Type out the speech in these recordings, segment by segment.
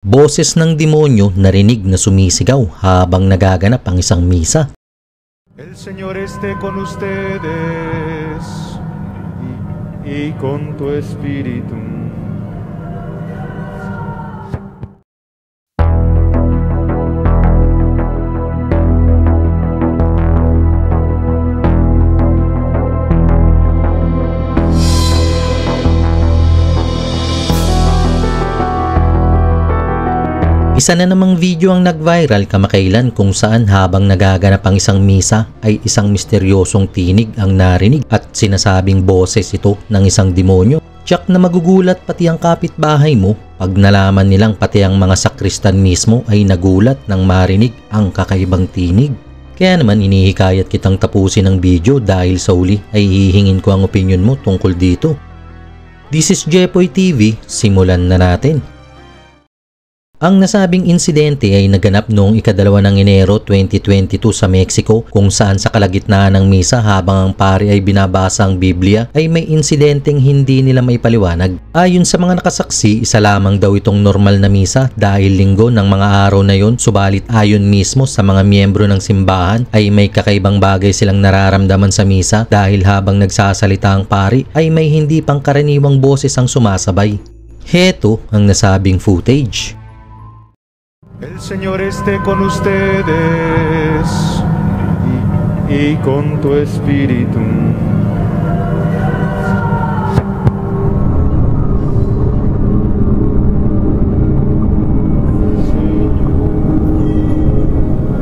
Boses ng demonyo narinig na sumisigaw habang nagaganap ang isang misa. El Señor esté con ustedes y con tu espíritu. Isa na namang video ang nag-viral kamakailan kung saan habang nagaganap ang isang misa ay isang misteryosong tinig ang narinig at sinasabing boses ito ng isang demonyo. Tiyak na magugulat pati ang kapitbahay mo pag nalaman nilang pati ang mga sakristan mismo ay nagulat nang marinig ang kakaibang tinig. Kaya naman inihikayat kitang tapusin ang video dahil sa uli ay hihingin ko ang opinion mo tungkol dito. This is Jepoy TV, simulan na natin. Ang nasabing insidente ay naganap noong ika-2 ng Enero 2022 sa Mexico kung saan sa kalagitnaan ng misa habang ang pari ay binabasa ang Biblia ay may insidenteng hindi nila maipaliwanag. Ayon sa mga nakasaksi, isa lamang daw itong normal na misa dahil linggo ng mga araw na yon, subalit ayon mismo sa mga miyembro ng simbahan ay may kakaibang bagay silang nararamdaman sa misa dahil habang nagsasalita ang pari ay may hindi pangkaraniwang boses ang sumasabay. Heto ang nasabing footage. El Señor esté con ustedes y con tu espíritu.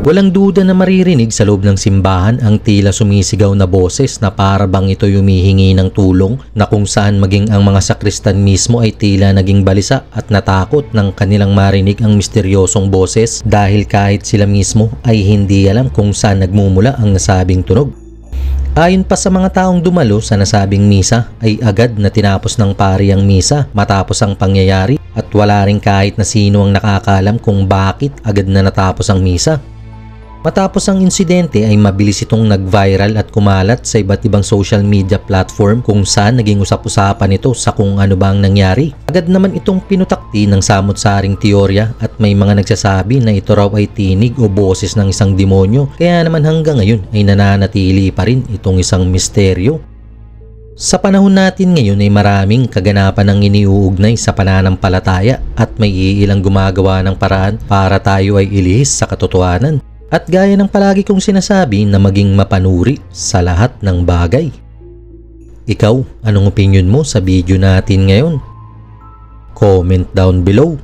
Walang duda na maririnig sa loob ng simbahan ang tila sumisigaw na boses na para bang ito'y humihingi ng tulong na kung saan maging ang mga sakristan mismo ay tila naging balisa at natakot ng kanilang marinig ang misteryosong boses dahil kahit sila mismo ay hindi alam kung saan nagmumula ang nasabing tunog. Ayon pa sa mga taong dumalo sa nasabing misa ay agad na tinapos ng pari ang misa matapos ang pangyayari at wala rin kahit na sino ang nakakaalam kung bakit agad na natapos ang misa. Matapos ang insidente ay mabilis itong nag-viral at kumalat sa iba't ibang social media platform kung saan naging usap-usapan ito sa kung ano bang nangyari. Agad naman itong pinutakti ng samot-saring teorya at may mga nagsasabi na ito raw ay tinig o boses ng isang demonyo kaya naman hanggang ngayon ay nananatili pa rin itong isang misteryo. Sa panahon natin ngayon ay maraming kaganapan ang iniuugnay sa pananampalataya at may iilang gumagawa ng paraan para tayo ay ilihis sa katotohanan. At gaya ng palagi kong sinasabi na maging mapanuri sa lahat ng bagay. Ikaw, anong opinion mo sa video natin ngayon? Comment down below.